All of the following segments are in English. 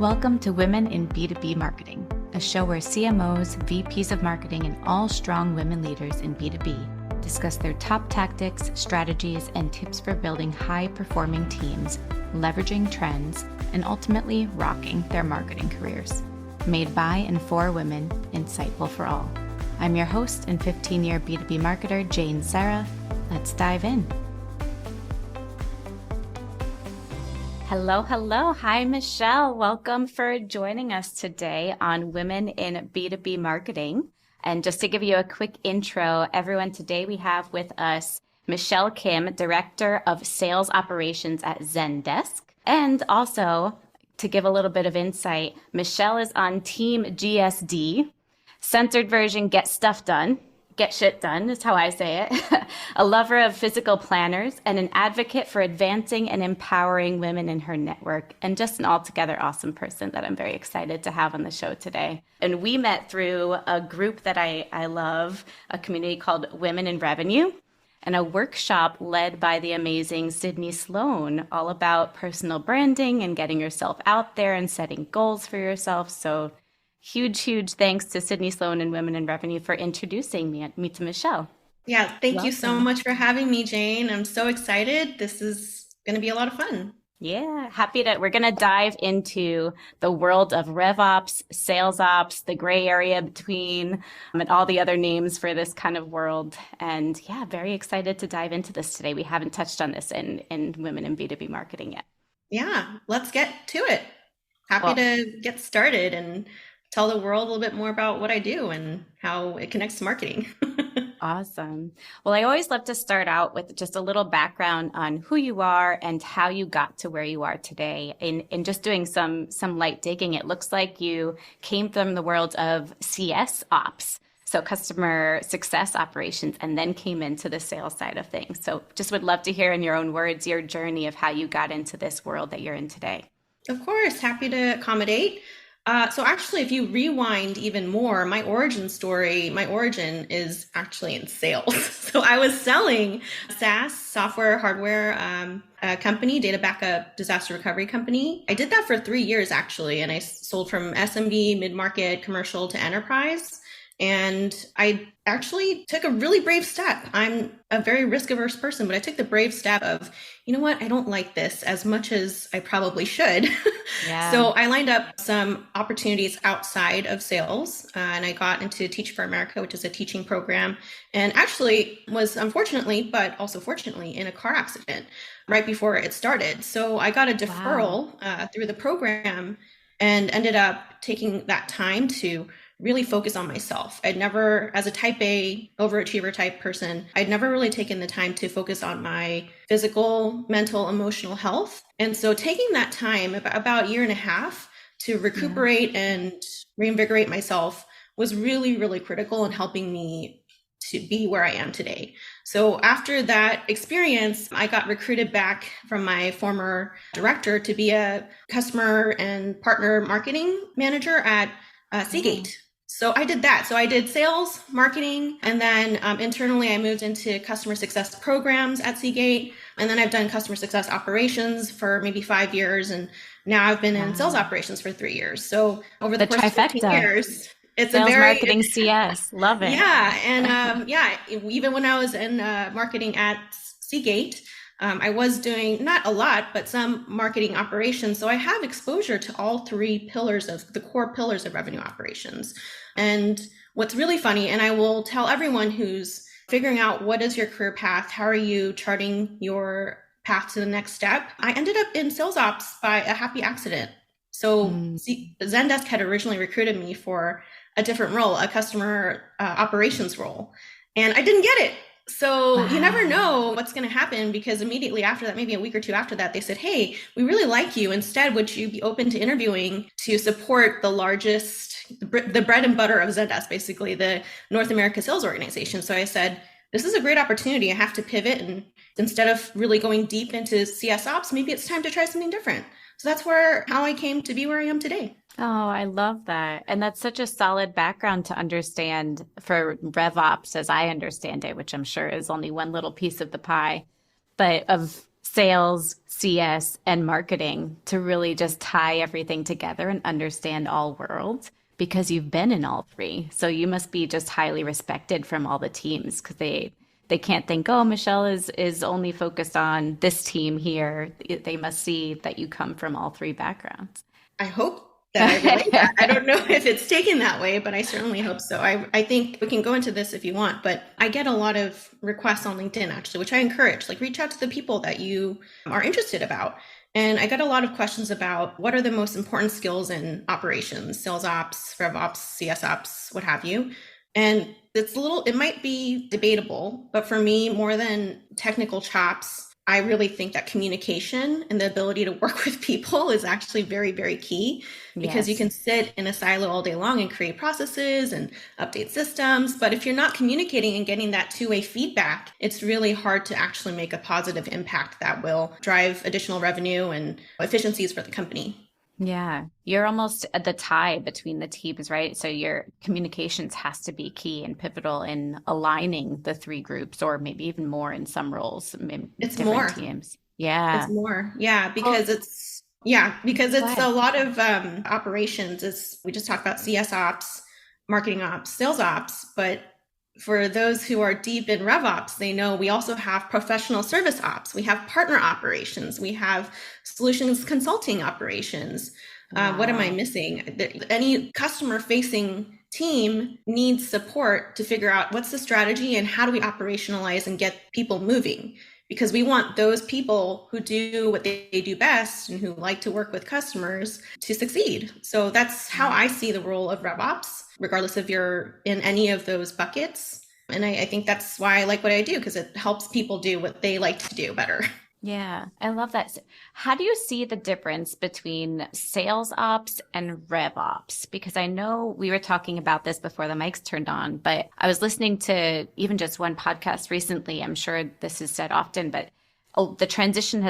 Welcome to Women in B2B Marketing, a show where CMOs, VPs of marketing, and all strong women leaders in B2B discuss their top tactics, strategies, and tips for building high-performing teams, leveraging trends, and ultimately rocking their marketing careers. Made by and for women, insightful for all. I'm your host and 15-year B2B marketer, Jane Serra. Let's dive in. Hello. Hi, Michelle. Welcome for joining us today on Women in B2B Marketing. And just to give you a quick intro, everyone, today we have with us Michelle Kim, Director of Sales Operations at Zendesk. And also, to give a little bit of insight, Michelle is on Team GSD, censored version Get Stuff Done. Get shit done is how I say it. A lover of physical planners and an advocate for advancing and empowering women in her network, and just an altogether awesome person that I'm very excited to have on the show today. And we met through a group that I love, a community called Women in Revenue, and a workshop led by the amazing Sydney Sloan, all about personal branding and getting yourself out there and setting goals for yourself. So huge thanks to Sydney Sloan and Women in Revenue for introducing me to Michelle. Yeah, thank you so much for having me, Jane. I'm so excited. This is going to be a lot of fun. Yeah, we're going to dive into the world of RevOps, Sales Ops, the gray area between, and all the other names for this kind of world. And yeah, very excited to dive into this today. We haven't touched on this in Women in B2B Marketing yet. Yeah, let's get to it. Happy to get started and tell the world a little bit more about what I do and how it connects to marketing. Awesome. Well, I always love to start out with just a little background on who you are and how you got to where you are today. In just doing some light digging, it looks like you came from the world of CS ops, so customer success operations, and then came into the sales side of things. So just would love to hear in your own words your journey of how you got into this world that you're in today. Of course, happy to accommodate. So actually, if you rewind even more, my origin is actually in sales. So I was selling SaaS, software, hardware company, data backup, disaster recovery company. I did that for 3 years, actually. And I sold from SMB, mid-market, commercial to enterprise. And I actually took a really brave step. I'm a very risk-averse person, but I took the brave step of, you know what, I don't like this as much as I probably should. Yeah. So I lined up some opportunities outside of sales, and I got into Teach for America, which is a teaching program, and actually was unfortunately, but also fortunately, in a car accident right before it started. So I got a deferral through the program and ended up taking that time to really focus on myself. I'd never, as a type A overachiever type person, I'd never really taken the time to focus on my physical, mental, emotional health. And so taking that time, about a year and a half, to recuperate and reinvigorate myself was really critical in helping me to be where I am today. So after that experience, I got recruited back from my former director to be a customer and partner marketing manager at Seagate. So I did that. So I did sales, marketing, and then internally I moved into customer success programs at Seagate. And then I've done customer success operations for maybe 5 years. And now I've been in sales operations for 3 years. So over the course of 15 years, it's sales, a very marketing, CS. Love it. Yeah. And even when I was in marketing at Seagate, I was doing not a lot, but some marketing operations. So I have exposure to all three pillars of the core pillars of revenue operations. And what's really funny, and I will tell everyone who's figuring out what is your career path, how are you charting your path to the next step? I ended up in sales ops by a happy accident. So Zendesk had originally recruited me for a different role, a customer operations role, and I didn't get it. So you never know what's going to happen, because immediately after that, maybe a week or two after that, they said, hey, we really like you. Instead, would you be open to interviewing to support the bread and butter of Zendesk, basically the North America sales organization? So I said, this is a great opportunity. I have to pivot. And instead of really going deep into CS ops, maybe it's time to try something different. So that's how I came to be where I am today. Oh, I love that. And that's such a solid background to understand for RevOps, as I understand it, which I'm sure is only one little piece of the pie, but of sales, CS, and marketing to really just tie everything together and understand all worlds because you've been in all three. So you must be just highly respected from all the teams because they can't think, oh, Michelle is only focused on this team here. They must see that you come from all three backgrounds. I hope that I relate that. I don't know if it's taken that way, but I certainly hope so. I think we can go into this if you want, but I get a lot of requests on LinkedIn actually, which I encourage, like reach out to the people that you are interested about. And I got a lot of questions about what are the most important skills in operations, sales ops, rev ops, CS ops, what have you. And it might be debatable, but for me, more than technical chops, I really think that communication and the ability to work with people is actually very, very key because you Yes. can sit in a silo all day long and create processes and update systems. But if you're not communicating and getting that two-way feedback, it's really hard to actually make a positive impact that will drive additional revenue and efficiencies for the company. Yeah, you're almost at the tie between the teams, right? So your communications has to be key and pivotal in aligning the three groups, or maybe even more in some roles, in It's different more. teams. It's Yeah. more. Yeah, Well, because go it's a ahead. lot of operations. We just talked about CS ops, marketing ops, sales ops, but for those who are deep in rev ops, they know we also have professional service ops. We have partner operations. We have solutions consulting operations. What am I Wow. missing? Any customer facing team needs support to figure out what's the strategy and how do we operationalize and get people moving, because we want those people who do what they do best and who like to work with customers to succeed. So that's how I see the role of RevOps, regardless if you're in any of those buckets. And I think that's why I like what I do, because it helps people do what they like to do better. Yeah, I love that. How do you see the difference between sales ops and rev ops? Because I know we were talking about this before the mics turned on, but I was listening to even just one podcast recently. I'm sure this is said often, but the transition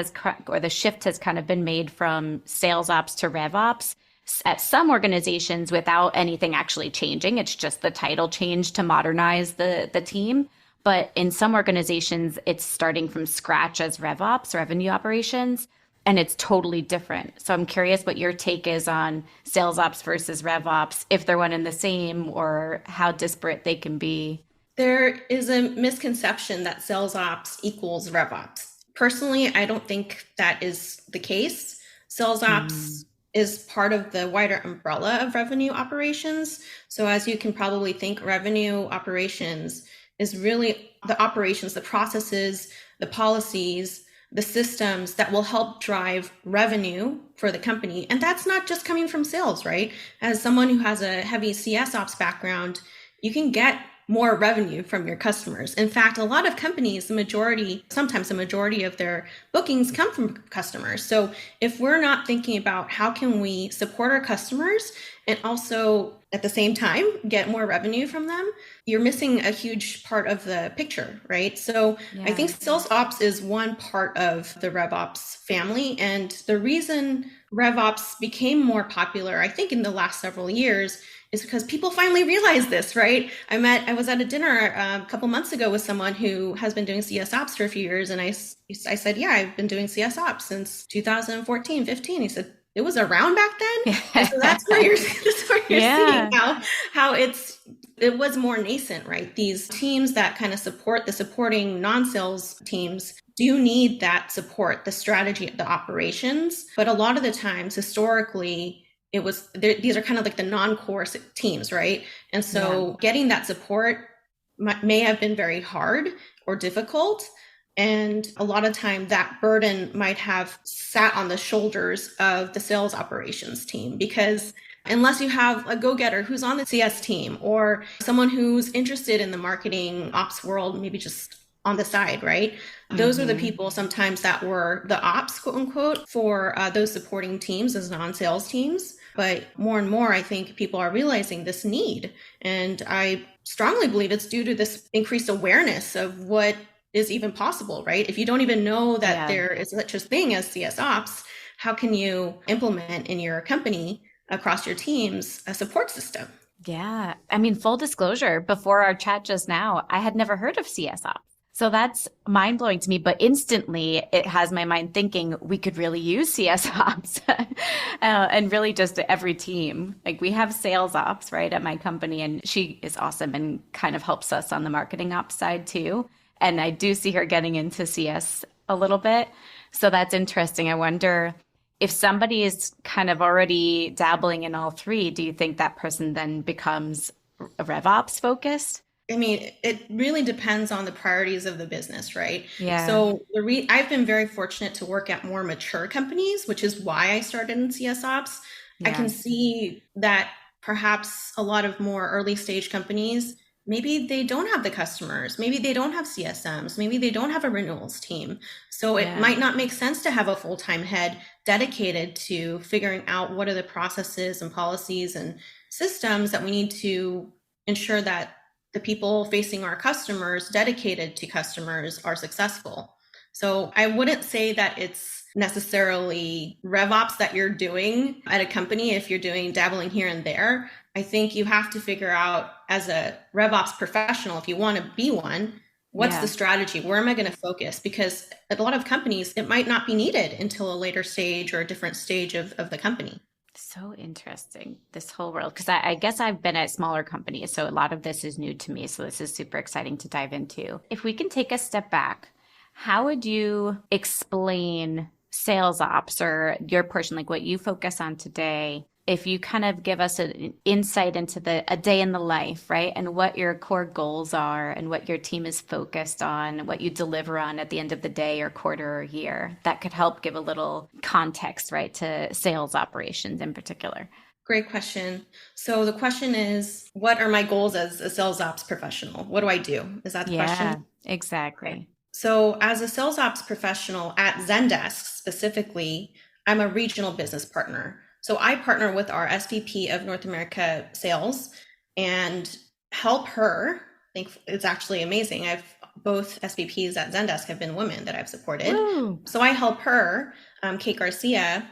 or the shift has kind of been made from sales ops to rev ops at some organizations without anything actually changing. It's just the title change to modernize the team. But in some organizations, it's starting from scratch as RevOps, revenue operations, and it's totally different. So I'm curious what your take is on sales ops versus RevOps, if they're one and the same, or how disparate they can be. There is a misconception that sales ops equals rev ops. Personally, I don't think that is the case. Sales Mm, ops is part of the wider umbrella of revenue operations. So, as you can probably think, revenue operations is really the operations, the processes, the policies, the systems that will help drive revenue for the company. And that's not just coming from sales, right? As someone who has a heavy CS ops background, you can get more revenue from your customers. In fact, a lot of companies, sometimes the majority of their bookings come from customers. So if we're not thinking about how can we support our customers and also at the same time get more revenue from them, you're missing a huge part of the picture, right? So I think yeah. sales ops is one part of the RevOps family. And the reason RevOps became more popular, I think, in the last several years is because people finally realized this, right? I was at a dinner a couple months ago with someone who has been doing CS ops for a few years. And I said, yeah, I've been doing CS ops since 2014, 15. He said, it was around back then. And so that's where you're seeing Yeah. how it was more nascent, right? These teams that kind of support the supporting non-sales teams do need that support, the strategy, the operations. But a lot of the times, historically, these are kind of like the non-core teams, right? And Yeah. so getting that support may have been very hard or difficult. And a lot of time that burden might have sat on the shoulders of the sales operations team, because unless you have a go-getter who's on the CS team or someone who's interested in the marketing ops world, maybe just on the side, right? Those are the Hmm. people sometimes that were the ops, quote unquote, for those supporting teams as non-sales teams. But more and more, I think people are realizing this need. And I strongly believe it's due to this increased awareness of what is even possible, right? If you don't even know that Yeah. there is such a thing as CS ops, how can you implement in your company across your teams a support system? Yeah. I mean, full disclosure, before our chat just now, I had never heard of CSOps. So that's mind blowing to me, but instantly it has my mind thinking we could really use CS ops and really just every team. Like we have sales ops, right, at my company, and she is awesome and kind of helps us on the marketing ops side too. And I do see her getting into CS a little bit. So that's interesting. I wonder if somebody is kind of already dabbling in all three, do you think that person then becomes RevOps focused? I mean, it really depends on the priorities of the business, right? Yeah, So I've been very fortunate to work at more mature companies, which is why I started in CS ops. I yeah, can see that perhaps a lot of more early stage companies, maybe they don't have the customers, maybe they don't have CSMs, maybe they don't have a renewals team. So it yeah. might not make sense to have a full-time head dedicated to figuring out what are the processes and policies and systems that we need to ensure that the people facing our customers, dedicated to customers, are successful. So I wouldn't say that it's necessarily RevOps that you're doing at a company if you're doing dabbling here and there. I think you have to figure out as a RevOps professional, if you want to be one, what's the Yeah. strategy? Where am I going to focus? Because at a lot of companies, it might not be needed until a later stage or a different stage of the company. So interesting, this whole world. Because I guess I've been at smaller companies, so a lot of this is new to me. So this is super exciting to dive into. If we can take a step back, how would you explain sales ops or your portion, like what you focus on today? If you kind of give us an insight into a day in the life, right? And what your core goals are and what your team is focused on, what you deliver on at the end of the day or quarter or year, that could help give a little context, right, to sales operations in particular. Great question. So the question is, what are my goals as a sales ops professional? What do I do? Is that the question? Yeah, Okay. exactly. So as a sales ops professional at Zendesk specifically, I'm a regional business partner. So I partner with our SVP of North America sales and help her. I think it's actually amazing. I've both SVPs at Zendesk have been women that I've supported. Woo. So I help her, Kate Garcia,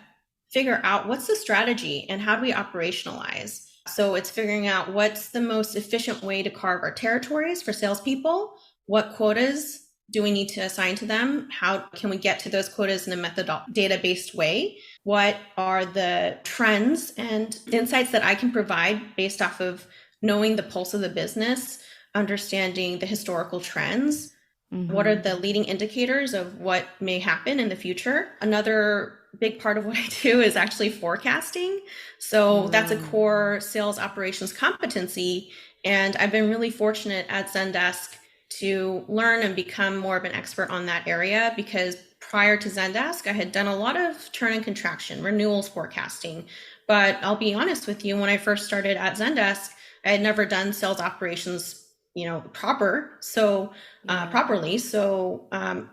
figure out what's the strategy and how do we operationalize. So it's figuring out what's the most efficient way to carve our territories for salespeople, what quotas do we need to assign to them? How can we get to those quotas in a data-based way? What are the trends and insights that I can provide based off of knowing the pulse of the business, understanding the historical trends? What are Hmm. the leading indicators of what may happen in the future? Another big part of what I do is actually forecasting. So that's a Mm. core sales operations competency. And I've been really fortunate at Zendesk to learn and become more of an expert on that area because prior to Zendesk, I had done a lot of churn and contraction, renewals forecasting. But I'll be honest with you, when I first started at Zendesk, I had never done sales operations, Yeah. properly. So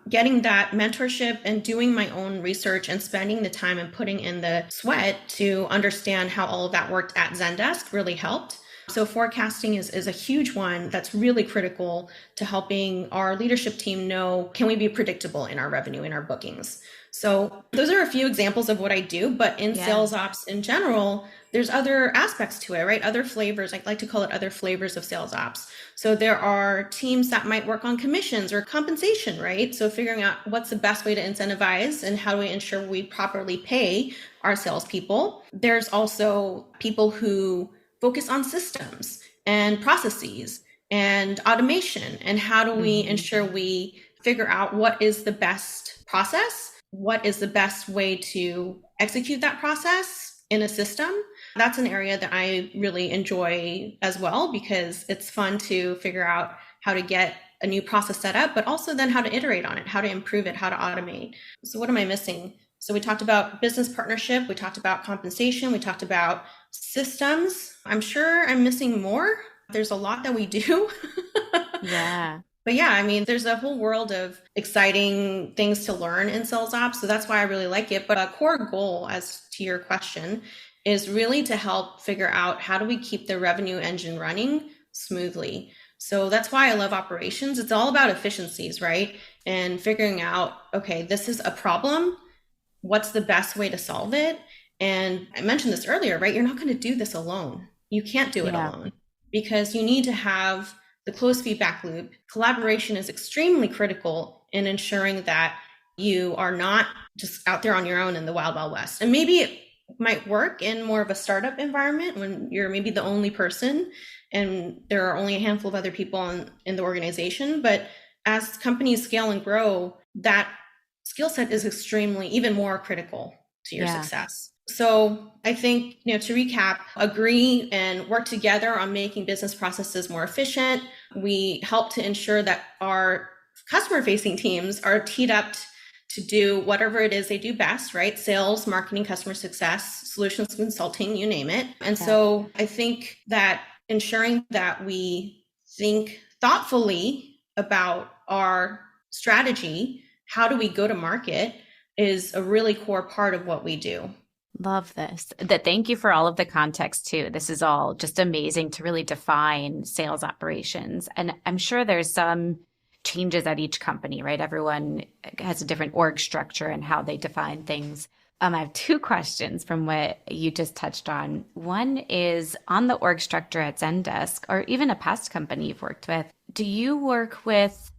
getting that mentorship and doing my own research and spending the time and putting in the sweat to understand how all of that worked at Zendesk really helped. So forecasting is a huge one that's really critical to helping our leadership team know, can we be predictable in our revenue, in our bookings? So those are a few examples of what I do, but in Yeah. sales ops in general, there's other aspects to it, right? Other flavors. I like to call it other flavors of sales ops. So there are teams that might work on commissions or compensation, right? So figuring out what's the best way to incentivize and how do we ensure we properly pay our salespeople. There's also people who focus on systems and processes and automation and how do we Hmm. ensure we figure out what is the best process, what is the best way to execute that process in a system. That's an area that I really enjoy as well because it's fun to figure out how to get a new process set up, but also then how to iterate on it, how to improve it, how to automate. So what am I missing? So we talked about business partnership, we talked about compensation, we talked about systems. I'm sure I'm missing more. There's a lot that we do. Yeah. But yeah, I mean, there's a whole world of exciting things to learn in sales ops. So that's why I really like it. But a core goal, as to your question, is really to help figure out how do we keep the revenue engine running smoothly. So that's why I love operations. It's all about efficiencies, right? And figuring out, okay, this is a problem. What's the best way to solve it? And I mentioned this earlier, right? You're not going to do this alone. You can't do it Yeah. alone because you need to have the closed feedback loop. Collaboration is extremely critical in ensuring that you are not just out there on your own in the wild, wild west. And maybe it might work in more of a startup environment when you're maybe the only person and there are only a handful of other people in the organization. But as companies scale and grow, that skill set is extremely, even more critical to your Yeah. success. So I think, to recap, agree and work together on making business processes more efficient. We help to ensure that our customer facing teams are teed up to do whatever it is they do best, right? Sales, marketing, customer success, solutions consulting, you name it. And Yeah. so I think that ensuring that we think thoughtfully about our strategy, how do we go to market, is a really core part of what we do. Love this. Thank you for all of the context too. This is all just amazing to really define sales operations. And I'm sure there's some changes at each company, right? Everyone has a different org structure and how they define things. I have two questions from what you just touched on. One is on the org structure at Zendesk or even a past company you've worked with. Do you work with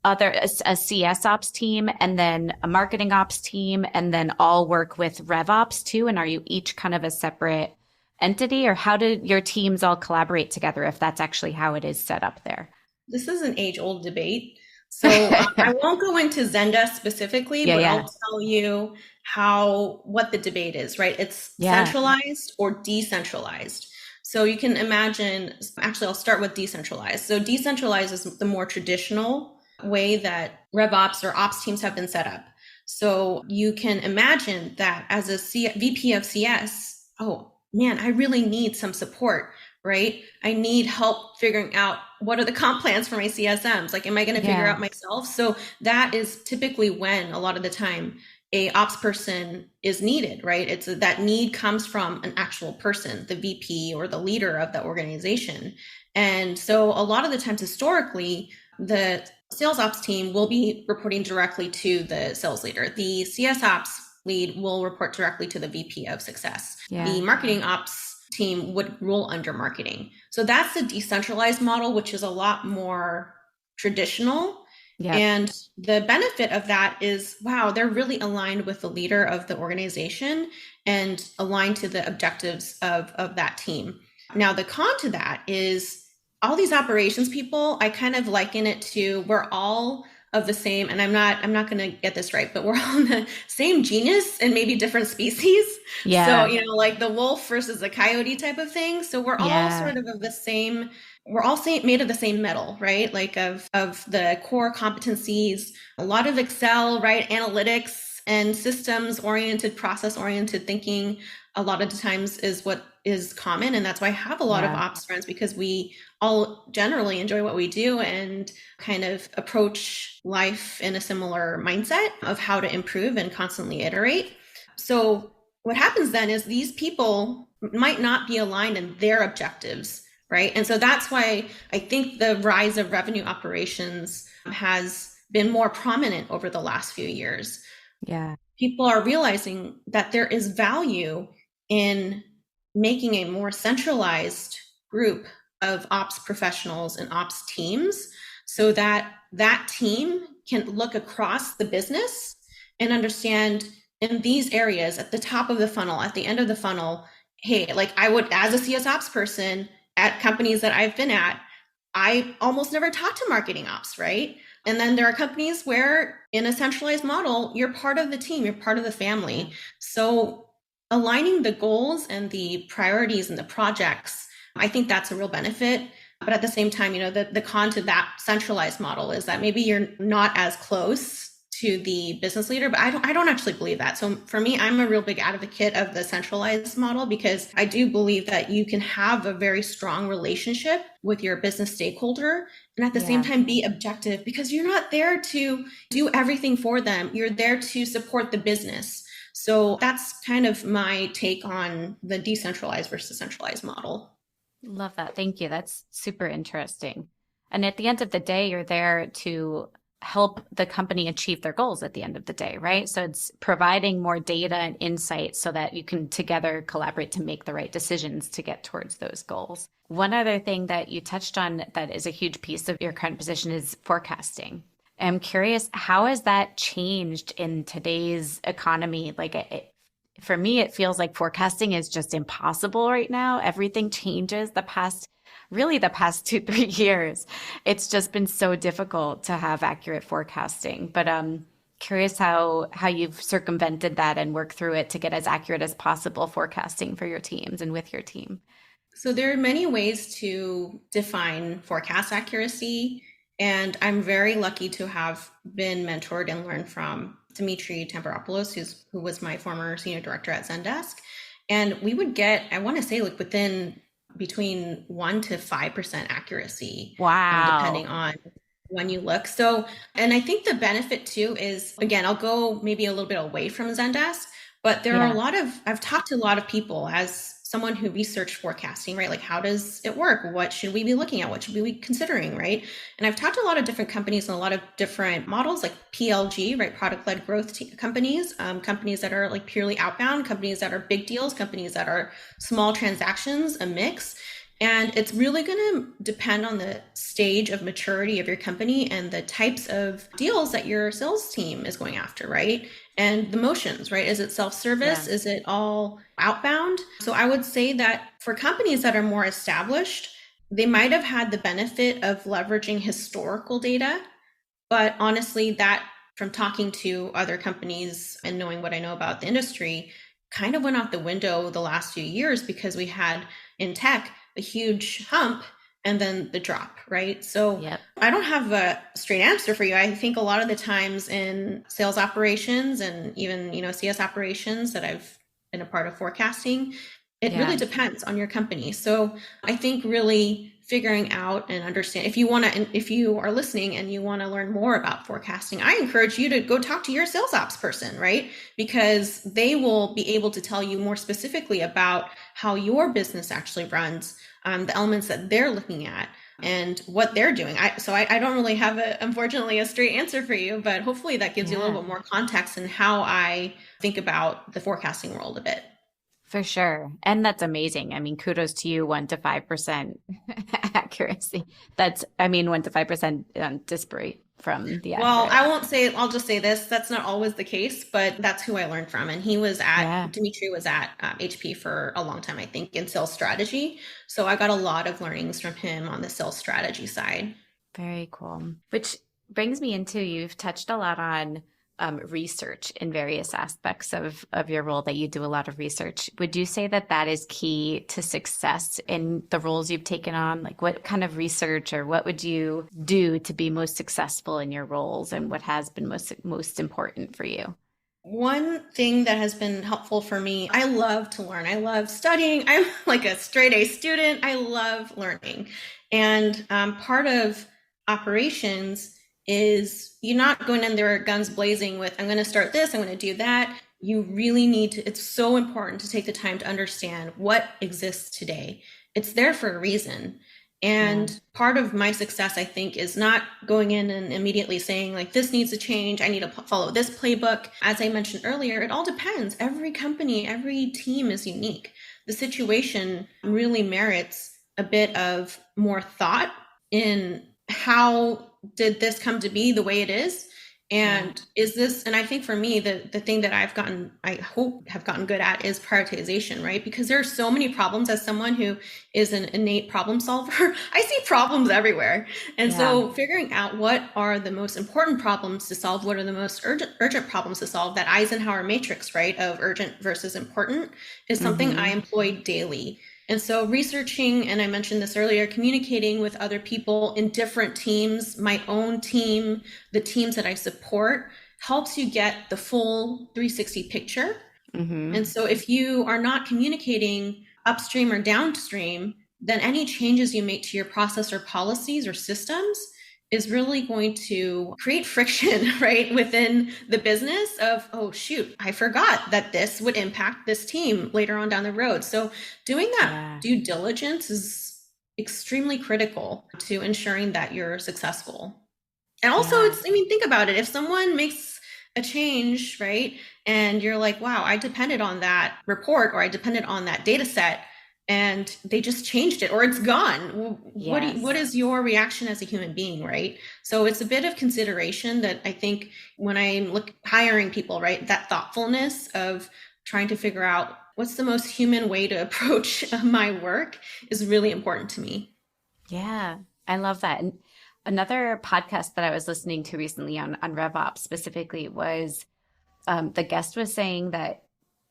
a CS ops team and then a marketing ops team and then all work with rev ops too? And are you each kind of a separate entity or how do your teams all collaborate together if that's actually how it is set up there? This is an age-old debate. So I won't go into Zendesk specifically, Yeah, but I'll yeah. tell you what the debate is, right? It's Yeah. centralized or decentralized. So you can imagine, actually, I'll start with decentralized. So decentralized is the more traditional way that RevOps or ops teams have been set up. So you can imagine that as a VP of CS, oh man, I really need some support, right? I need help figuring out what are the comp plans for my CSMs. Like, am I going to figure Yeah. out myself? So that is typically when a lot of the time a ops person is needed, right? That need comes from an actual person, the VP or the leader of the organization. And so a lot of the times historically, the sales ops team will be reporting directly to the sales leader. The CS ops lead will report directly to the VP of success. Yeah. The marketing ops team would roll under marketing. So that's the decentralized model, which is a lot more traditional. Yep. And the benefit of that is, wow, they're really aligned with the leader of the organization and aligned to the objectives of that team. Now, the con to that is all these operations people, I kind of liken it to we're all of the same, and I'm not going to get this right, but we're all in the same genus and maybe different species. So, Yeah. like the wolf versus the coyote type of thing. So we're all Yeah. sort of the same, we're all made of the same metal, right? Like of the core competencies, a lot of Excel, right? Analytics and systems oriented, process oriented thinking a lot of the times is what is common. And that's why I have a lot of Yeah. ops friends, because we all generally enjoy what we do and kind of approach life in a similar mindset of how to improve and constantly iterate. So what happens then is these people might not be aligned in their objectives, right? And so that's why I think the rise of revenue operations has been more prominent over the last few years. Yeah. People are realizing that there is value in making a more centralized group of ops professionals and ops teams so that that team can look across the business and understand in these areas at the top of the funnel, at the end of the funnel, hey, like I would, as a CS ops person at companies that I've been at, I almost never talked to marketing ops, right? And then there are companies where in a centralized model, you're part of the team, you're part of the family. So aligning the goals and the priorities and the projects, I think that's a real benefit. But at the same time, the con to that centralized model is that maybe you're not as close to the business leader, but I don't actually believe that. So for me, I'm a real big advocate of the centralized model because I do believe that you can have a very strong relationship with your business stakeholder and at the same Yeah. time be objective, because you're not there to do everything for them. You're there to support the business. So that's kind of my take on the decentralized versus centralized model. Love that. Thank you. That's super interesting. And at the end of the day, you're there to help the company achieve their goals at the end of the day, right? So it's providing more data and insight so that you can together collaborate to make the right decisions to get towards those goals. One other thing that you touched on that is a huge piece of your current position is forecasting. I'm curious, how has that changed in today's economy? For me, it feels like forecasting is just impossible right now. Everything changes really the past 2, 3 years. It's just been so difficult to have accurate forecasting. But curious how you've circumvented that and worked through it to get as accurate as possible forecasting for your teams and with your team. So there are many ways to define forecast accuracy. And I'm very lucky to have been mentored and learned from Dimitri Tambaropoulos, who was my former senior director at Zendesk. And we would get, I want to say, like within between 1 to 5% accuracy, depending Wow. on when you look. So, and I think the benefit too is, again, I'll go maybe a little bit away from Zendesk, but there are Yeah. I've talked to a lot of people as someone who researched forecasting, right? Like, how does it work? What should we be looking at? What should we be considering, right? And I've talked to a lot of different companies and a lot of different models, like PLG, right? Product-led growth companies, companies that are like purely outbound, companies that are big deals, companies that are small transactions, a mix. And it's really going to depend on the stage of maturity of your company and the types of deals that your sales team is going after, right? And the motions, right? Is it self-service? Yeah. Is it all outbound? So I would say that for companies that are more established, they might have had the benefit of leveraging historical data. But honestly, that from talking to other companies and knowing what I know about the industry kind of went out the window the last few years because we had in tech a huge hump and then the drop, right? So Yep. I don't have a straight answer for you. I think a lot of the times in sales operations and even, CS operations that I've been a part of forecasting, it really Yeah. depends on your company. So I think really figuring out and understand if you are listening and you want to learn more about forecasting, I encourage you to go talk to your sales ops person, right? Because they will be able to tell you more specifically about how your business actually runs, the elements that they're looking at and what they're doing. I don't really have unfortunately a straight answer for you, but hopefully that gives you a little Yeah. bit more context in how I think about the forecasting world a bit. For sure. And that's amazing. I mean, kudos to you, 1 to 5% accuracy. I mean, 1 to 5% disparate from the Well, accurate. I'll just say this. That's not always the case, but that's who I learned from. And Yeah. Dimitri was at HP for a long time, I think, in sales strategy. So I got a lot of learnings from him on the sales strategy side. Very cool. Which brings me into you've touched a lot on research in various aspects of your role that you do a lot of research. Would you say that that is key to success in the roles you've taken on? Like what kind of research or what would you do to be most successful in your roles and what has been most important for you? One thing that has been helpful for me, I love to learn. I love studying. I'm like a straight A student. I love learning. And part of operations is you're not going in there guns blazing with, I'm going to start this, I'm going to do that. You really need to, it's so important to take the time to understand what exists today. It's there for a reason. Yeah. And part of my success, I think, is not going in and immediately saying, like, this needs to change. I need to follow this playbook. As I mentioned earlier, it all depends. Every company, every team is unique. The situation really merits a bit of more thought in how did this come to be the way it is? Yeah. And I think for me, the thing that I hope have gotten good at is prioritization, right? Because there are so many problems as someone who is an innate problem solver. I see problems everywhere. And Yeah. so figuring out what are the most important problems to solve, what are the most urgent problems to solve, that Eisenhower matrix, right, of urgent versus important is something I Mm-hmm. employ daily. And so researching, and I mentioned this earlier, communicating with other people in different teams, my own team, the teams that I support, helps you get the full 360 picture. Mm-hmm. And so if you are not communicating upstream or downstream, then any changes you make to your process or policies or systems is really going to create friction, right, within the business of, oh, shoot, I forgot that this would impact this team later on down the road. So doing that Yeah. due diligence is extremely critical to ensuring that you're successful. And also, Yeah. it's, I mean, think about it. If someone makes a change, right? And you're like, wow, I depended on that report or I depended on that data set and they just changed it or it's gone. What Yes. is your reaction as a human being, right? So it's a bit of consideration that I think when I'm hiring people, right, that thoughtfulness of trying to figure out what's the most human way to approach my work is really important to me. Yeah, I love that. And another podcast that I was listening to recently on RevOps specifically was the guest was saying that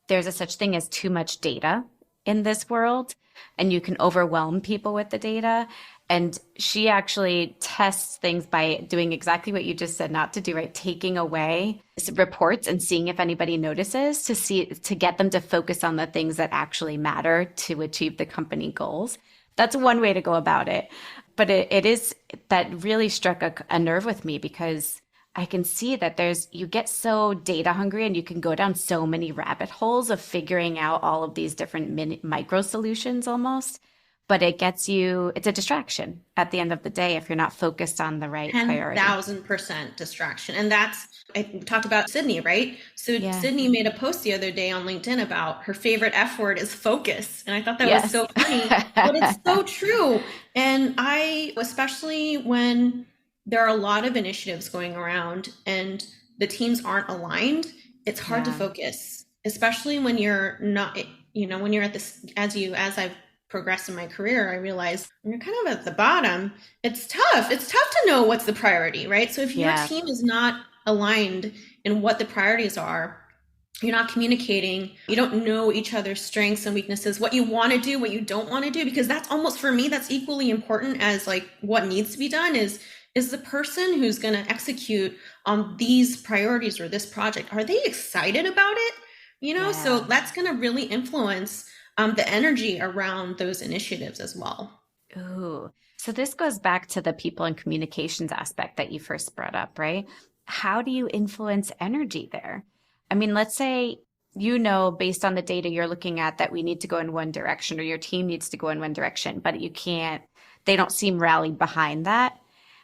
there's a such thing as too much data in this world, and you can overwhelm people with the data. And she actually tests things by doing exactly what you just said not to do, right? Taking away reports and seeing if anybody notices to get them to focus on the things that actually matter to achieve the company goals. That's one way to go about it. But it is that really struck a nerve with me because I can see that you get so data hungry and you can go down so many rabbit holes of figuring out all of these different micro solutions almost. But it's a distraction at the end of the day if you're not focused on the right priority. 10,000% distraction. And I talked about Sydney, right? So Yeah. Sydney made a post the other day on LinkedIn about her favorite F word is focus. And I thought that was Yes. so funny, but it's so true. And especially when there are a lot of initiatives going around and the teams aren't aligned, it's hard to Yeah. focus, especially when you're not, when you're at this, as I've progressed in my career, I realized when you're kind of at the bottom, it's tough. It's tough to know what's the priority, right? So if your Yeah. team is not aligned in what the priorities are, you're not communicating, you don't know each other's strengths and weaknesses, what you want to do, what you don't want to do, because that's almost, for me, that's equally important as like what needs to be done is the person who's going to execute on these priorities or this project, are they excited about it? So Yeah. that's going to really influence the energy around those initiatives as well. Ooh. So this goes back to the people and communications aspect that you first brought up, right? How do you influence energy there? I mean, let's say based on the data you're looking at that we need to go in one direction or your team needs to go in one direction, but they don't seem rallied behind that.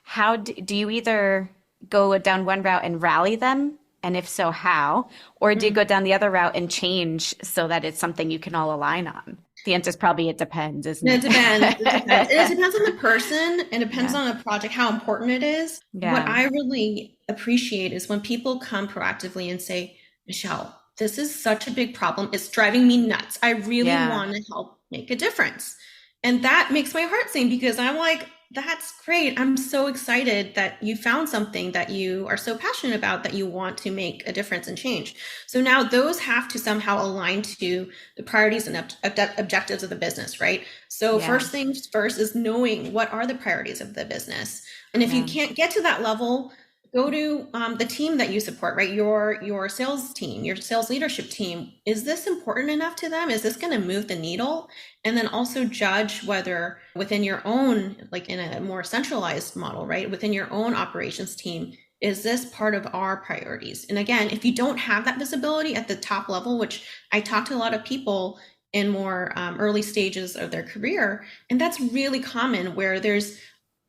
How do you either go down one route and rally them? And if so, how? Or do you go Mm. down the other route and change so that it's something you can all align on? The answer is probably it depends, isn't It it? depends. It depends. It depends on the person and it depends Yeah. on the project, how important it is. What Yeah. I really appreciate is when people come proactively and say, Michelle, this is such a big problem. It's driving me nuts. I really Yeah. want to help make a difference. And that makes my heart sing because I'm like, that's great. I'm so excited that you found something that you are so passionate about that you want to make a difference and change. So now those have to somehow align to the priorities and objectives of the business, right? So Yeah. first things first is knowing what are the priorities of the business. And if you Yeah. can't get to that level, go to the team that you support, right? Your sales team, your sales leadership team. Is this important enough to them? Is this going to move the needle? And then also judge whether within your own, like in a more centralized model, right? Within your own operations team, is this part of our priorities? And again, if you don't have that visibility at the top level, which I talk to a lot of people in more early stages of their career, and that's really common where there's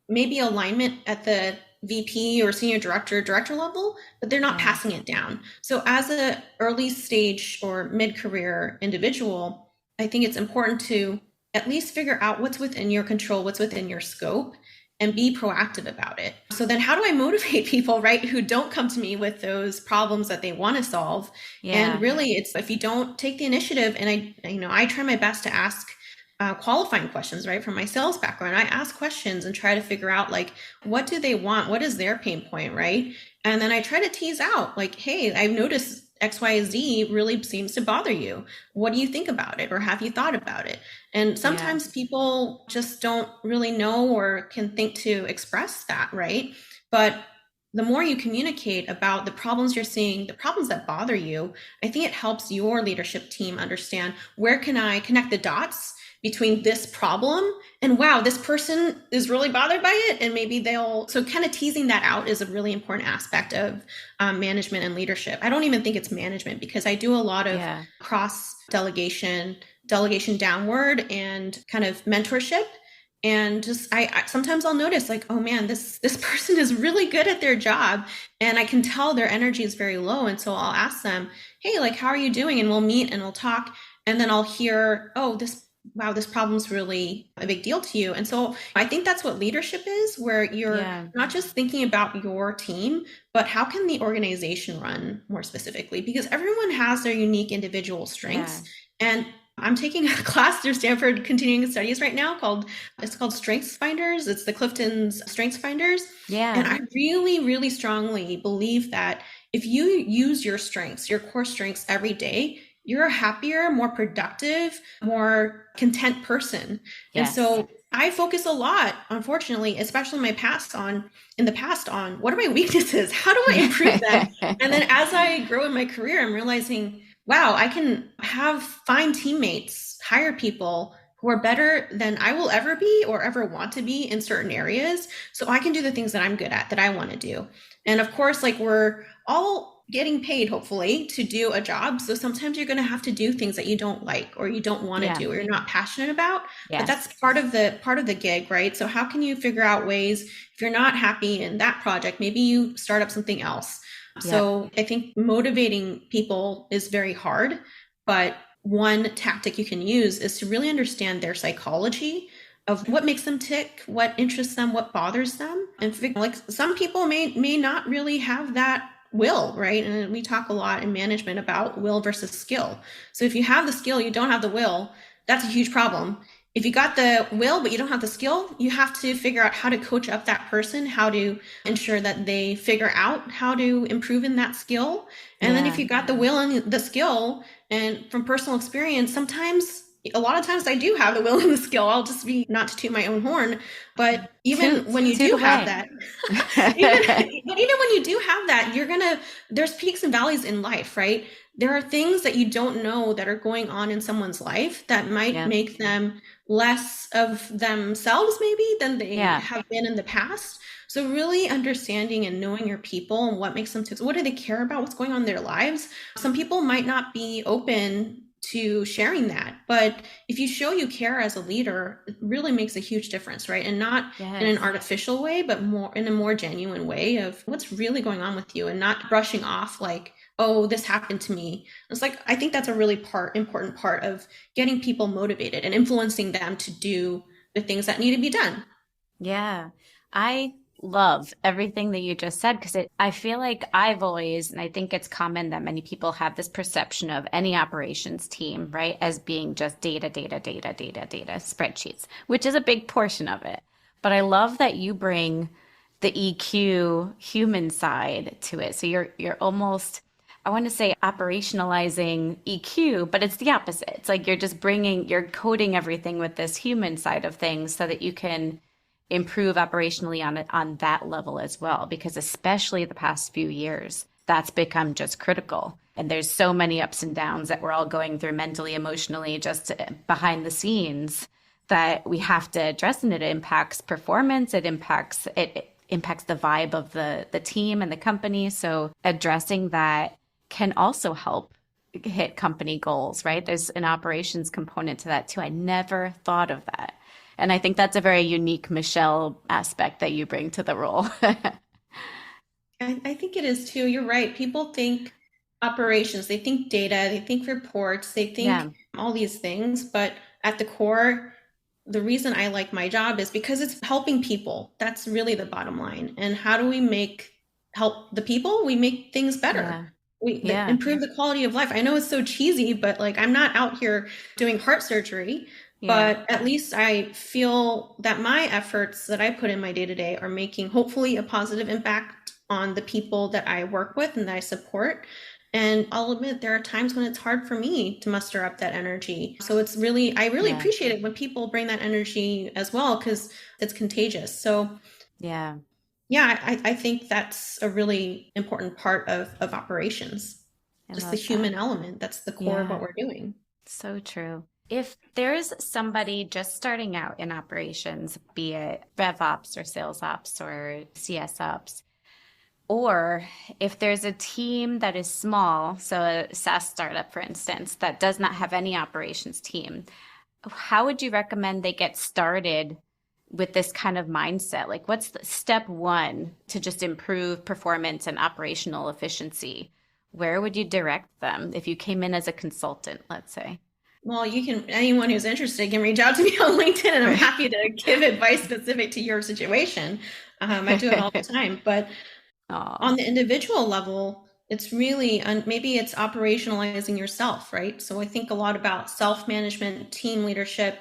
maybe alignment at the VP or senior director level, but they're not Yeah. passing it down. So as a early stage or mid-career individual, I think it's important to at least figure out what's within your control, what's within your scope, and be proactive about it. So then how do I motivate people, right, who don't come to me with those problems that they want to solve? And Yeah. really it's if you don't take the initiative, and I try my best to ask qualifying questions, right? From my sales background, I ask questions and try to figure out like, what do they want? What is their pain point, right? And then I try to tease out like, hey, I've noticed XYZ really seems to bother you. What do you think about it? Or have you thought about it? And Yeah. sometimes people just don't really know or can think to express that, right? But the more you communicate about the problems you're seeing, the problems that bother you, I think it helps your leadership team understand where can I connect the dots between this problem and wow, this person is really bothered by it. And maybe so kind of teasing that out is a really important aspect of management and leadership. I don't even think it's management because I do a lot of Yeah. cross delegation downward and kind of mentorship. And just I sometimes I'll notice like, oh man, this person is really good at their job, and I can tell their energy is very low. And so I'll ask them, hey, like, how are you doing? And we'll meet and we'll talk, and then I'll hear, oh, this wow, this problem's really a big deal to you. And so I think that's what leadership is, where you're Yeah. not just thinking about your team, but how can the organization run more specifically? Because everyone has their unique individual strengths. Yeah. And I'm taking a class through Stanford Continuing Studies right now called Strengths Finders. It's the Clifton's Strengths Finders. And Yeah. I really, really strongly believe that if you use your strengths, your core strengths every day, you're a happier, more productive, more content person. And Yes. so I focus a lot, unfortunately, especially in the past on what are my weaknesses? How do I improve them? And then as I grow in my career, I'm realizing, wow, I can find teammates, hire people who are better than I will ever be or ever want to be in certain areas. So I can do the things that I'm good at, that I want to do. And of course, like we're all getting paid, hopefully, to do a job. So sometimes you're going to have to do things that you don't like or you don't want to Yeah. do or you're not passionate about. But that's Yes. part of the gig, right? So how can you figure out ways if you're not happy in that project, maybe you start up something else. Yep. So I think motivating people is very hard, but one tactic you can use is to really understand their psychology of what makes them tick, what interests them, what bothers them. And like some people may not really have that will, right? And we talk a lot in management about will versus skill. So if you have the skill, you don't have the will, that's a huge problem. If you got the will but you don't have the skill, you have to figure out how to coach up that person, how to ensure that they figure out how to improve in that skill. And then if Yeah. you got the will and the skill, and from personal experience, a lot of times I do have the will and the skill. I'll just be not to toot my own horn, but even Toot, when you toot do have away. that, even when you do have that, there's peaks and valleys in life, right? There are things that you don't know that are going on in someone's life that might Yeah. make them less of themselves maybe than they Yeah. have been in the past. So really understanding and knowing your people and what makes them tick. What do they care about? What's going on in their lives? Some people might not be open to sharing that, but if you show you care as a leader, it really makes a huge difference, right? And not in an Yes. artificial way, but more in a more genuine way of what's really going on with you and not brushing off like, oh, this happened to me. It's like, I think that's a really important part of getting people motivated and influencing them to do the things that need to be done. Yeah. I love everything that you just said because I feel like I've always, and I think it's common that many people have this perception of any operations team, right, as being just data, data, data, data, data, spreadsheets, which is a big portion of it. But I love that you bring the EQ human side to it. So you're almost, I want to say operationalizing EQ, but it's the opposite. It's like you're coding everything with this human side of things so that you can improve operationally on that level as well. Because especially the past few years, that's become just critical. And there's so many ups and downs that we're all going through mentally, emotionally, just behind the scenes that we have to address, and it impacts performance. It impacts the vibe of the team and the company. So addressing that can also help hit company goals, right? There's an operations component to that too. I never thought of that. And I think that's a very unique Michelle aspect that you bring to the role. I think it is too. You're right. People think operations, they think data, they think reports, they Yeah, think all these things, but at the core, the reason I like my job is because it's helping people. That's really the bottom line. And how do we help the people? We make things better. yeah, We yeah, improve the quality of life. I know it's so cheesy, but like I'm not out here doing heart surgery, yeah, but at least I feel that my efforts that I put in my day to day are making hopefully a positive impact on the people that I work with and that I support. And I'll admit there are times when it's hard for me to muster up that energy. So I really yeah, appreciate it when people bring that energy as well because it's contagious. So yeah. yeah, I think that's a really important part of operations. I Just the love that. human element. That's the core of what Yeah, we're doing. so true. If there's somebody just starting out in operations, be it rev ops or sales ops or CS ops, or if there's a team that is small, so a SaaS startup, for instance, that does not have any operations team, how would you recommend they get started with this kind of mindset? Like, what's the step one to just improve performance and operational efficiency? Where would you direct them if you came in as a consultant, let's say? Well, anyone who's interested can reach out to me on LinkedIn, and I'm happy to give advice specific to your situation. I do it all the time. But Oh, on the individual level, it's really, maybe it's operationalizing yourself, right? So I think a lot about self-management, team leadership,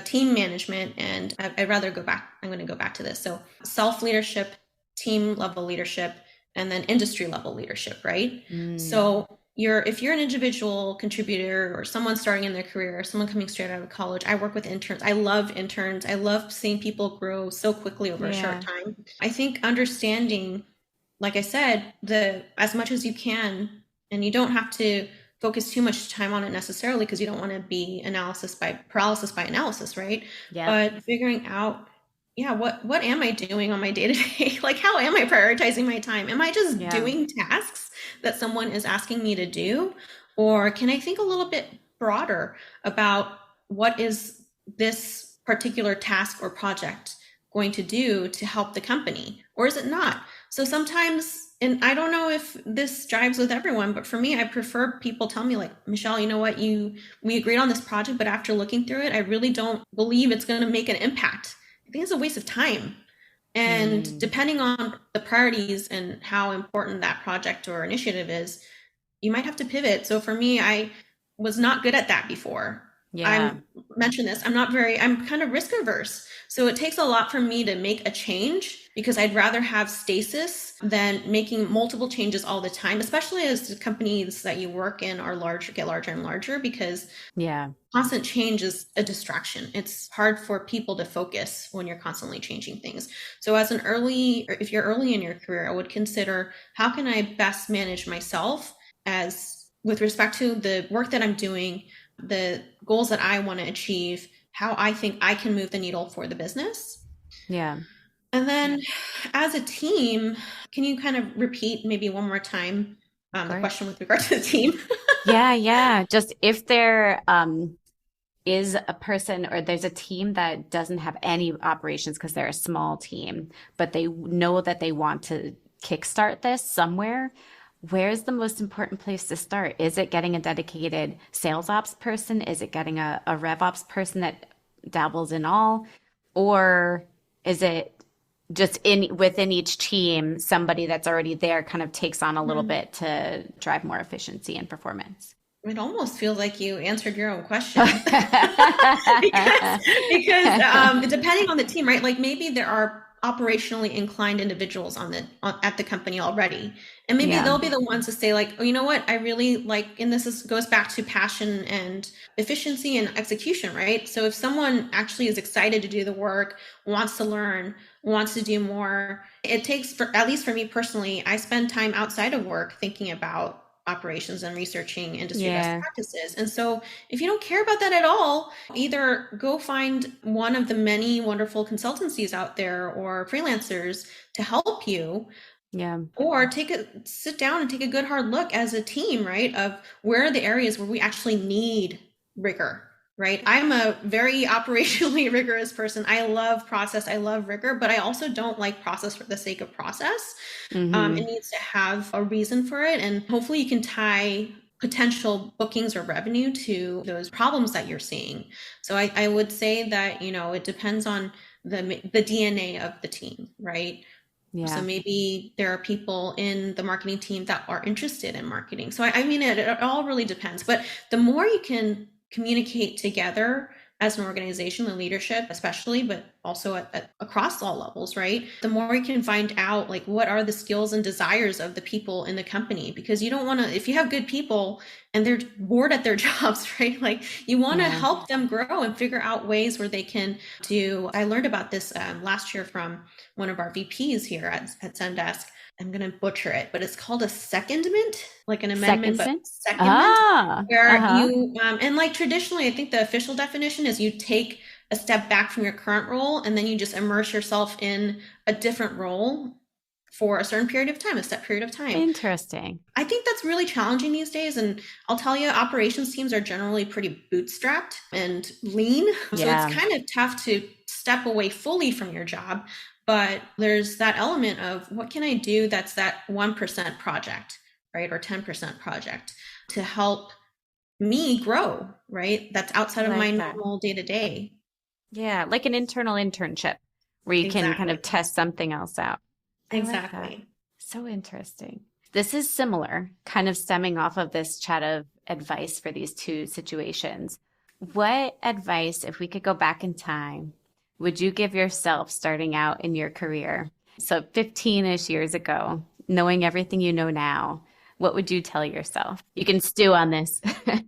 team management, and I'd rather go back. I'm going to go back to this. So self-leadership, team level leadership, and then industry level leadership, right? mm, So if you're an individual contributor or someone starting in their career or someone coming straight out of college, I work with interns. I love interns. I love seeing people grow so quickly over a short yeah, time. I think understanding, like I said, the as much as you can, and you don't have to focus too much time on it necessarily because you don't want to be analysis by paralysis by analysis, right? yep, But figuring out, yeah, what am I doing on my day to day? Like, how am I prioritizing my time? Am I just yeah, doing tasks that someone is asking me to do? Or can I think a little bit broader about what is this particular task or project going to do to help the company? Or is it not? So sometimes, and I don't know if this jives with everyone, but for me, I prefer people tell me like, Michelle, you know what, we agreed on this project, but after looking through it, I really don't believe it's going to make an impact. I think it's a waste of time. And mm, depending on the priorities and how important that project or initiative is, you might have to pivot. So for me, I was not good at that before. yeah, I'm mentioned this. I'm kind of risk averse. So it takes a lot for me to make a change because I'd rather have stasis than making multiple changes all the time, especially as the companies that you work in are larger, get larger and larger, because yeah, constant change is a distraction. It's hard for people to focus when you're constantly changing things. So if you're early in your career, I would consider, how can I best manage myself as with respect to the work that I'm doing, the goals that I want to achieve, how I think I can move the needle for the business. yeah. And then as a team, can you kind of repeat maybe one more time Of the course. question with regard to the team? Yeah, yeah. Just if there is a person or there's a team that doesn't have any operations because they're a small team, but they know that they want to kickstart this somewhere, where's the most important place to start? Is it getting a dedicated sales ops person? Is it getting a rev ops person that dabbles in all? Or is it just in within each team, somebody that's already there kind of takes on a little bit to drive more efficiency and performance? It almost feels like you answered your own question. because depending on the team, right? Like maybe there are operationally inclined individuals at the company already, and maybe Yeah, they'll be the ones to say like, oh, you know what, I really like, and goes back to passion and efficiency and execution, right? So if someone actually is excited to do the work, wants to learn, wants to do more, it takes, for at least for me personally, I spend time outside of work thinking about operations and researching industry best yeah, practices. And so if you don't care about that at all, either go find one of the many wonderful consultancies out there or freelancers to help you, yeah, or sit down and take a good hard look as a team, right? Of where are the areas where we actually need rigor, right? I'm a very operationally rigorous person. I love process, I love rigor, but I also don't like process for the sake of process. It mm-hmm, needs to have a reason for it. And hopefully you can tie potential bookings or revenue to those problems that you're seeing. So I would say that, it depends on the DNA of the team, right? So yeah, maybe there are people in the marketing team that are interested in marketing. So I mean, it all really depends. But the more you can communicate together as an organization, the leadership especially, but also across all levels, right? The more you can find out like what are the skills and desires of the people in the company, because you don't want to, if you have good people and they're bored at their jobs, right? Like you want to yeah. help them grow and figure out ways where they can do. I learned about this last year from one of our VPs here at Zendesk. I'm going to butcher it, but it's called a secondment, like an amendment, but Secondment? secondment, Ah, where uh-huh. and like traditionally, I think the official definition is you take a step back from your current role and then you just immerse yourself in a different role for a certain period of time, a set period of time. Interesting. I think that's really challenging these days. And I'll tell you, operations teams are generally pretty bootstrapped and lean. So it's Yeah. kind of tough to step away fully from your job. But there's that element of what can I do that's that 1% project, right? Or 10% project to help me grow, right? That's I outside of my like that. normal day to day. Yeah, like an internal internship where you can kind Exactly. of test something else out. I like that. Exactly. So interesting. This is similar, kind of stemming off of this chat of advice for these two situations. What advice, if we could go back in time, would you give yourself starting out in your career? So 15-ish years ago, knowing everything you know now, what would you tell yourself? You can stew on this.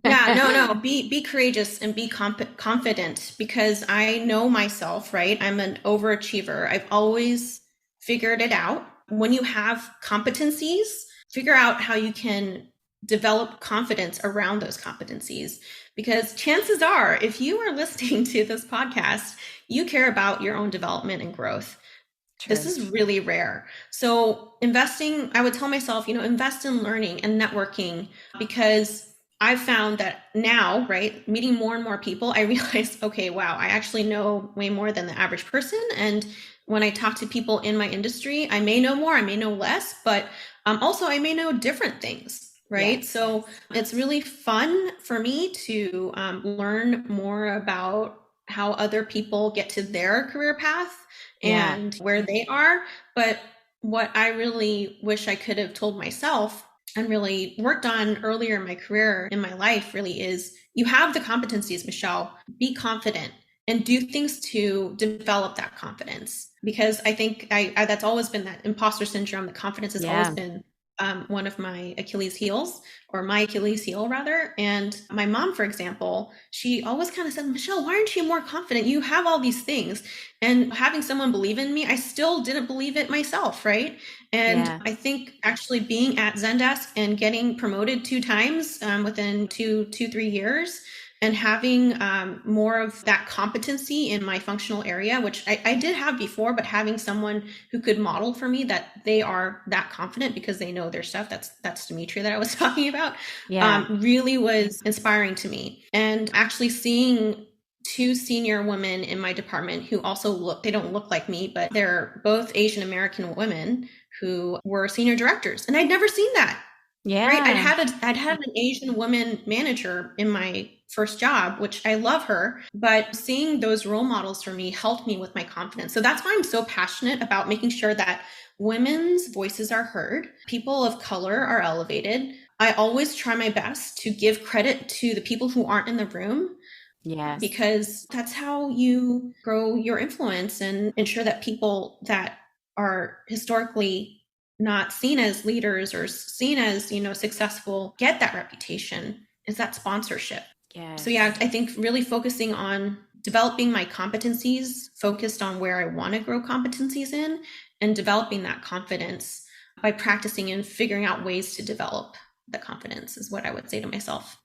Yeah, no, no. Be courageous and be confident because I know myself, right? I'm an overachiever. I've always figured it out. When you have competencies, figure out how you can develop confidence around those competencies. Because chances are, if you are listening to this podcast, you care about your own development and growth. This True. is really rare. So investing, I would tell myself, invest in learning and networking because I've found that now, right, meeting more and more people, I realize, okay, wow, I actually know way more than the average person. And when I talk to people in my industry, I may know more, I may know less, but also I may know different things, right? Yes. So it's really fun for me to learn more about how other people get to their career path Yeah. and where they are. But what I really wish I could have told myself and really worked on earlier in my career, in my life, really is you have the competencies, Michelle. Be confident and do things to develop that confidence. Because I think that's always been that imposter syndrome. The confidence has always Yeah. been one of my Achilles heels, or my Achilles heel rather. And my mom, for example, she always kind of said, Michelle, why aren't you more confident? You have all these things. And having someone believe in me, I still didn't believe it myself, right? And Yeah. I think actually being at Zendesk and getting promoted 2 times within 3 years and having more of that competency in my functional area, which I did have before, but having someone who could model for me that they are that confident because they know their stuff. That's Dimitri that I was talking about. Yeah. Really was inspiring to me. And actually seeing two senior women in my department who also they don't look like me, but they're both Asian American women who were senior directors. And I'd never seen that. Right. Yeah. I'd had an Asian woman manager in my first job, which I love her, but seeing those role models for me helped me with my confidence. So that's why I'm so passionate about making sure that women's voices are heard, people of color are elevated. I always try my best to give credit to the people who aren't in the room Yes. because that's how you grow your influence and ensure that people that are historically not seen as leaders or seen as successful get that reputation is that sponsorship. So yeah, Yes. I think really focusing on developing my competencies, focused on where I want to grow competencies in, and developing that confidence by practicing and figuring out ways to develop the confidence is what I would say to myself.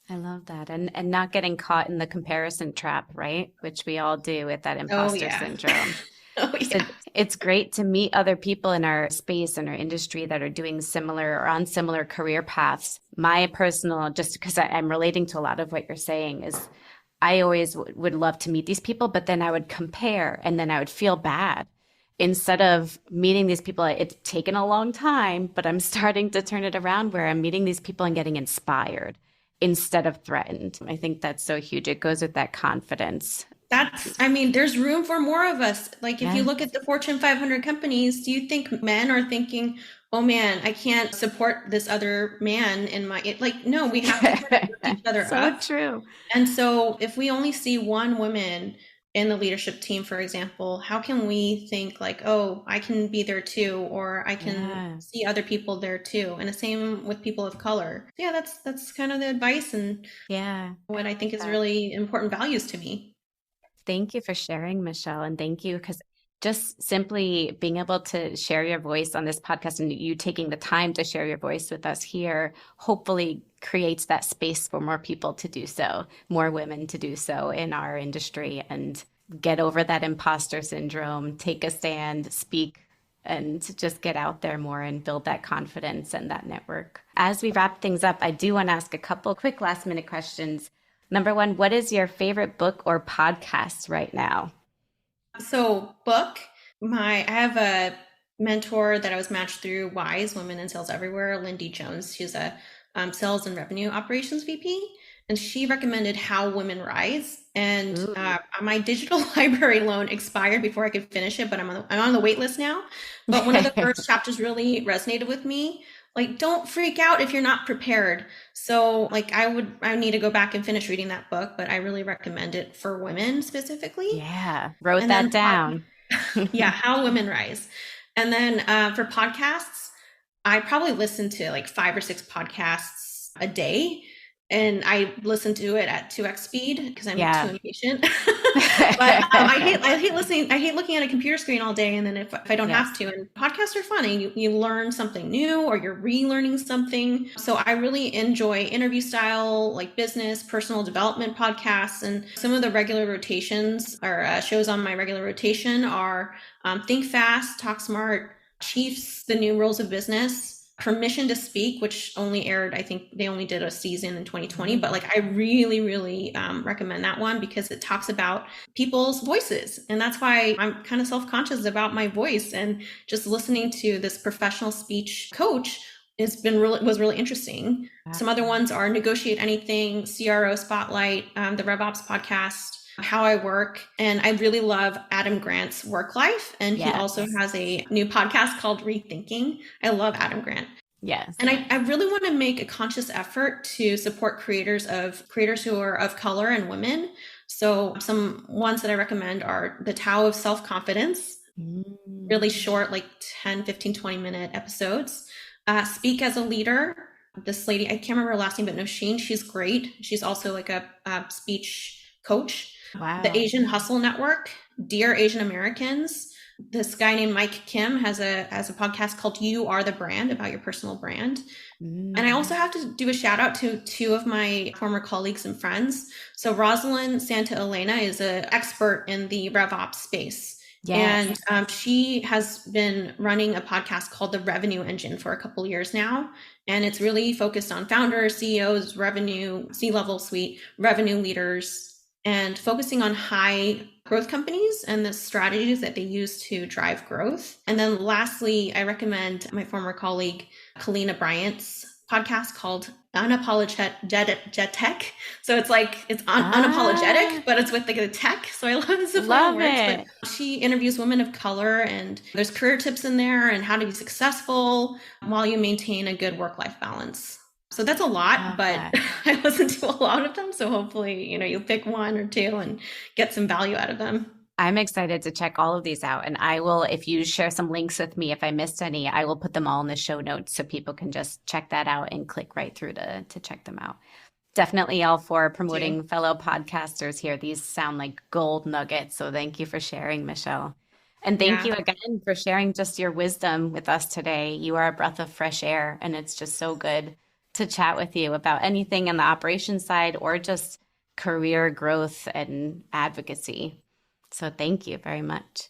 I love that. And not getting caught in the comparison trap, right? Which we all do with that Oh imposter yeah. syndrome. Oh So yeah. it's great to meet other people in our space and our industry that are doing similar or on similar career paths. My personal, just because I'm relating to a lot of what you're saying, is I always would love to meet these people, but then I would compare and then I would feel bad. Instead of meeting these people, it's taken a long time, but I'm starting to turn it around where I'm meeting these people and getting inspired instead of threatened. I think that's so huge. It goes with that confidence. I mean, there's room for more of us. Like, if you Yeah. look at the Fortune 500 companies, do you think men are thinking, oh man, I can't support this other man in my, like, no, we have to kind of lift each other So up. true. And so if we only see one woman in the leadership team, for example, how can we think like, oh, I can be there too, or I can Yeah. see other people there too? And the same with people of color. Yeah, that's kind of the advice and Yeah. I what I like think is that. really important values to me. Thank you for sharing, Michelle. And thank you because just simply being able to share your voice on this podcast and you taking the time to share your voice with us here hopefully creates that space for more people to do so, more women to do so in our industry and get over that imposter syndrome, take a stand, speak and to just get out there more and build that confidence and that network. As we wrap things up, I do want to ask a couple quick last minute questions. Number one, what is your favorite book or podcast right now? So book, I have a mentor that I was matched through Wise Women in Sales Everywhere, Lindy Jones. She's a sales and revenue operations VP, and she recommended How Women Rise. And my digital library loan expired before I could finish it, but I'm on the wait list now. But one of the first chapters really resonated with me. Like, don't freak out if you're not prepared. So like I need to go back and finish reading that book, but I really recommend it for women specifically. Yeah, wrote And that then down. yeah, How Women Rise. And then for podcasts, I probably listen to like 5 or 6 podcasts a day. And I listen to it at 2x speed because I'm too impatient. But I hate listening. I hate looking at a computer screen all day. And then if I don't have to, and podcasts are fun and you learn something new or you're relearning something. So I really enjoy interview style, like business, personal development podcasts. And some of the regular rotations or shows on my regular rotation are Think Fast, Talk Smart, Chiefs, The New Rules of Business, Permission to Speak, which only aired, I think they only did a season in 2020, but like I really, really recommend that one because it talks about people's voices. And that's why I'm kind of self-conscious about my voice, and just listening to this professional speech coach was really interesting. Some other ones are Negotiate Anything, CRO Spotlight, the RevOps podcast, How I Work. And I really love Adam Grant's work life. And he also has a new podcast called Rethinking. I love Adam Grant. Yes. And I really want to make a conscious effort to support creators who are of color and women. So some ones that I recommend are The Tao of Self-Confidence, really short, like 10, 15, 20-minute episodes. Speak as a Leader. This lady, I can't remember her last name, but Nosheen, she's great. She's also like a speech coach. Wow. The Asian Hustle Network, Dear Asian Americans. This guy named Mike Kim has a podcast called You Are the Brand, about your personal brand. And I also have to do a shout out to 2 of my former colleagues and friends. So Rosalind Santa Elena is an expert in the RevOps space. Yes. And she has been running a podcast called The Revenue Engine for a couple of years now. And it's really focused on founders, CEOs, revenue, C-level suite, revenue leaders, and focusing on high growth companies and the strategies that they use to drive growth. And then lastly, I recommend my former colleague, Kalina Bryant's podcast called Unapologetic. So it's unapologetic, but it's with the tech. So I love this. Love it. But she interviews women of color, and there's career tips in there and how to be successful while you maintain a good work-life balance. So that's a lot, but I listen to a lot of them. So hopefully, you'll pick 1 or 2 and get some value out of them. I'm excited to check all of these out. And I will, if you share some links with me, if I missed any, I will put them all in the show notes so people can just check that out and click right through to check them out. Definitely all for promoting fellow podcasters here. These sound like gold nuggets. So thank you for sharing, Michelle. And thank you again for sharing just your wisdom with us today. You are a breath of fresh air, and it's just so good to chat with you about anything on the operations side or just career growth and advocacy. So thank you very much.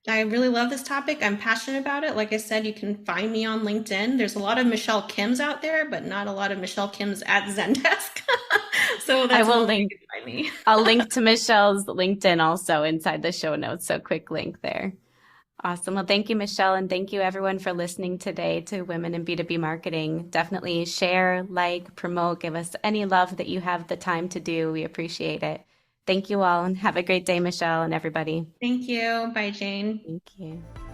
I really love this topic. I'm passionate about it. Like I said, you can find me on LinkedIn. There's a lot of Michelle Kims out there, but not a lot of Michelle Kims at Zendesk. So that's I'll link to Michelle's LinkedIn also inside the show notes. So quick link there. Awesome. Well, thank you, Michelle. And thank you everyone for listening today to Women in B2B Marketing. Definitely share, like, promote, give us any love that you have the time to do. We appreciate it. Thank you all, and have a great day, Michelle and everybody. Thank you. Bye, Jane. Thank you.